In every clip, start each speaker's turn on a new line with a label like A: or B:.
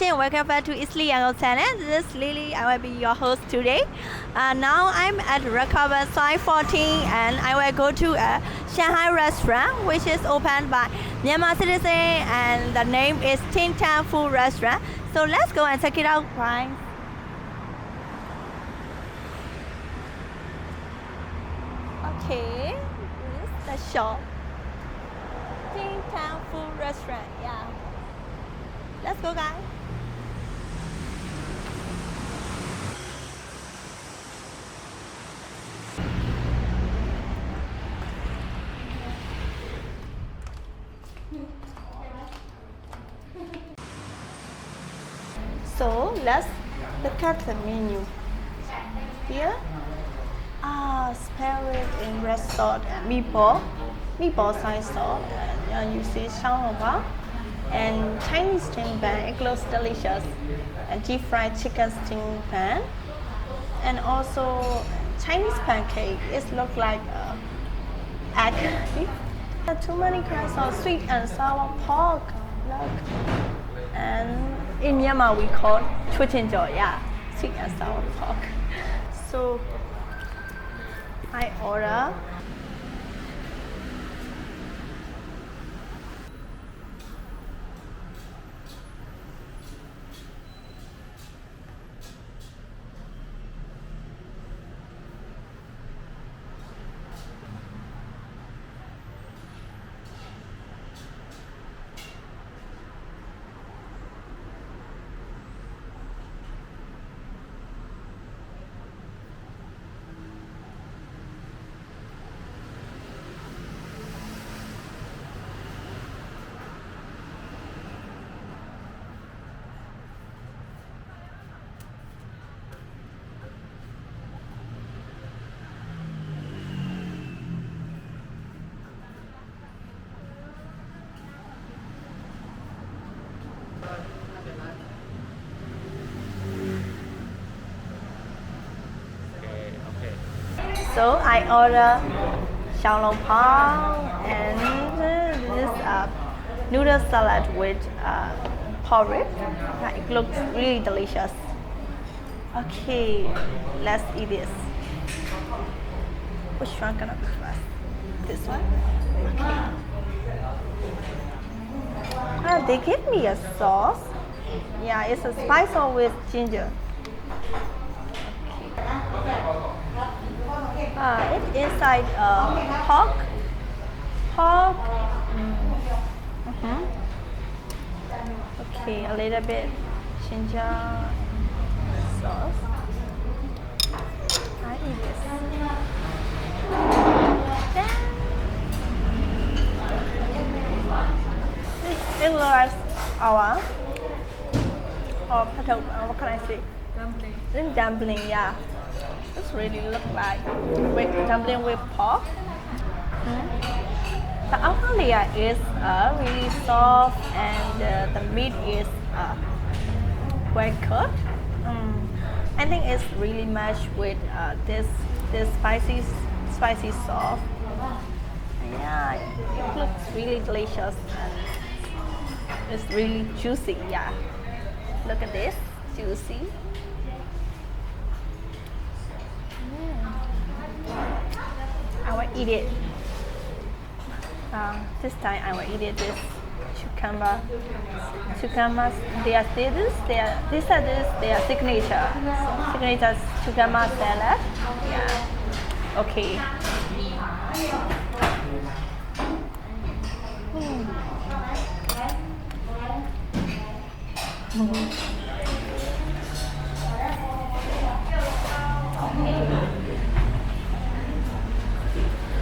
A: Welcome back to Italy Yango channel. This is Lily. I will be your host today. Now I'm at Recover Side 14 and I will go to a Shanghai restaurant which is opened by Myanmar citizen and the name is Tin Tan Food Restaurant. So let's go and check it out, right? Okay, this is the shop. Tin Tan Food Restaurant, yeah. Let's go, guys. So let's look at the menu. Here, spare rib in red sauce and meatball side sauce, and you see Shanghai and Chinese steamed pan. It looks delicious, and deep fried chicken steamed pan, and also Chinese pancake. It looks like egg. There are too many kinds of sweet and sour pork. Look. And in Myanmar we call chuchinjo, yeah, sweet and sour pork. So I order So I order xiao long pao and this noodle salad with pork rib. It looks really delicious. Okay, let's eat this. Which one gonna be first? This one? Okay. They give me a sauce. Yeah, it's a spice sauce with ginger. It's inside pork. Okay, a little bit ginger sauce. I eat this. This looks like our what can I say? Dumpling. Dumpling, yeah. This really look like dumpling with pork. The outer layer is really soft and the meat is well cooked. I think it's really matched with this spicy sauce. Yeah, it looks really delicious and it's really juicy. Yeah, look at this, juicy. I will eat it. This time I will eat it. This cucumber. Cucumbers. They are their signature. Signature cucumber salad. Yeah. Okay.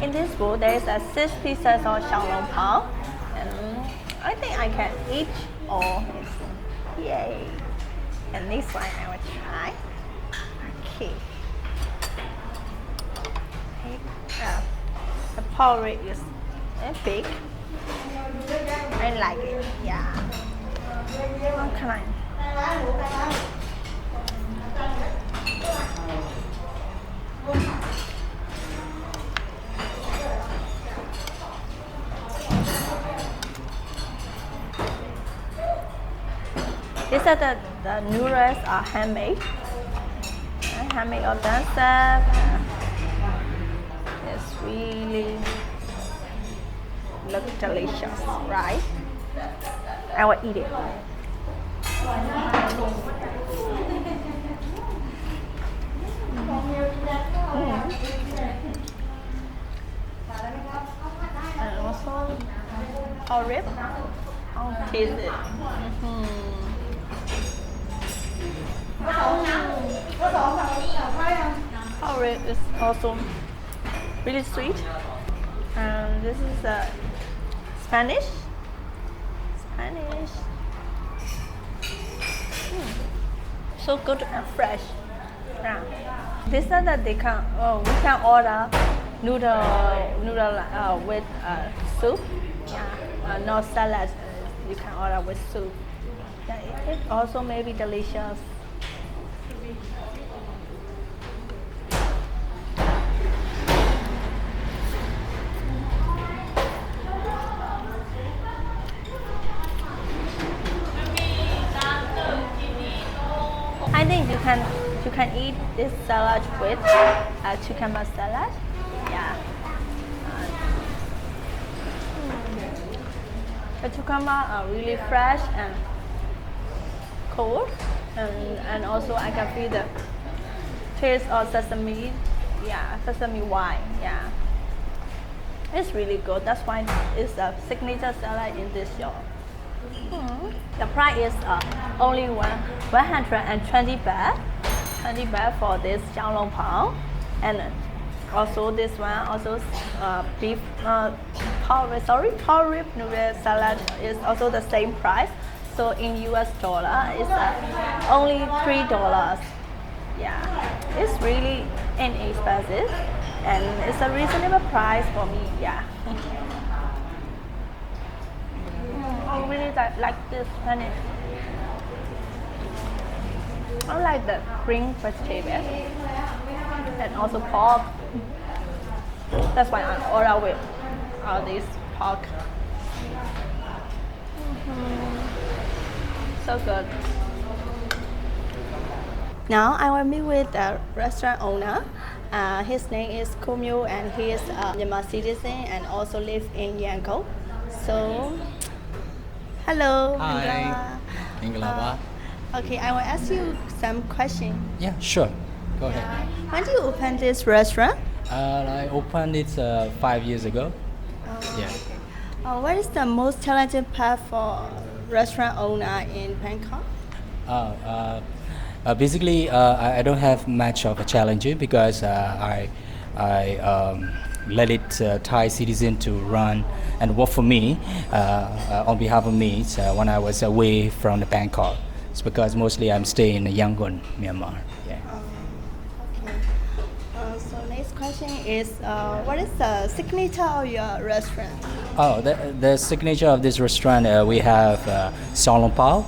A: In this bowl, there is 6 pieces of xiaolongbao, and I think I can eat all. Yay! And this one I will try. Okay. porridge is big. I like it. Yeah. How can I? These are the noodles are handmade. Handmade of themselves. It's really look delicious, right? I will eat it. And also porridge. I'll taste it. Porridge is also really sweet. And this is Spanish. So good and fresh. Yeah. This is that we can order noodle with soup. Yeah. No salad. You can order with soup. Yeah, it also may be delicious. I think you can eat this salad with cucumber salad. Yeah. The cucumber are really fresh and cold, and also I can feel the taste of sesame. Yeah, sesame wine. Yeah. It's really good. That's why it's a signature salad in this shop. The price is only 120 baht. 20 baht for this xiaolongbao, and also this one also beef pork rib noodle salad is also the same price. So in US dollar it's only $3. Yeah, it's really inexpensive and it's a reasonable price for me. Yeah. I really like this Spanish. I like the green vegetable and also pork. That's why I order with all this pork. So good. Now I will meet with the restaurant owner. His name is Kumyu and he is a Myanmar citizen and also lives in Bangkok. So, hello.
B: Hi.
A: Okay, I will ask you some questions.
B: Yeah, sure. Go ahead.
A: When did you open this restaurant?
B: I opened it 5 years ago. Yeah.
A: What is the most challenging part for restaurant owner in Bangkok?
B: Basically, I don't have much of a challenge because I let it Thai citizen to run and work for me on behalf of me when I was away from the Bangkok. It's because mostly I'm staying in Yangon, Myanmar. Yeah.
A: Okay. So next question is, what is the signature of your restaurant?
B: Oh, the signature of this restaurant, we have xiaolongbao.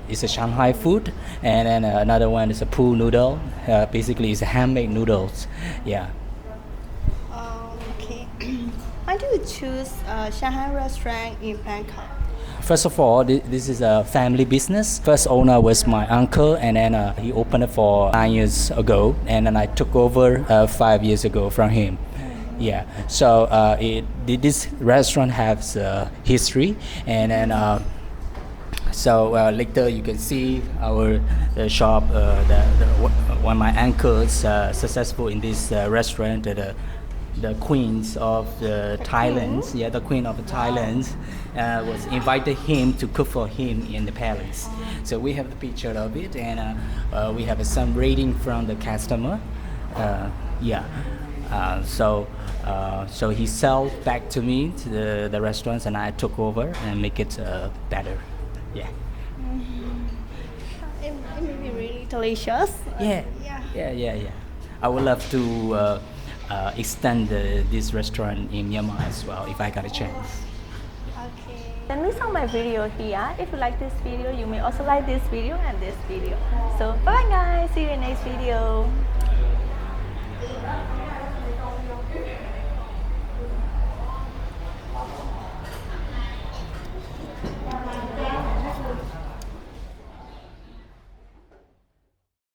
B: It's a Shanghai food, and then another one is a pool noodle. Basically, it's handmade noodles. Yeah.
A: Okay. Why do you choose Shanghai restaurant in Bangkok?
B: First of all, this is a family business. First owner was my uncle, and then he opened it for 9 years ago, and then I took over 5 years ago from him. Yeah. So this restaurant has history, and then. So later you can see our shop. When my uncles successful in this restaurant, the queens of the Thailand, the queen of the Thailand, was invited him to cook for him in the palace. So we have the picture of it, and we have some rating from the customer. So he sold back to me to the restaurants, and I took over and make it better. Yeah.
A: It may be really delicious.
B: Yeah. I would love to extend this restaurant in Myanmar as well if I got a chance.
A: Okay. Then we saw my video here. If you like this video, you may also like this video and this video. So bye bye guys. See you in next video.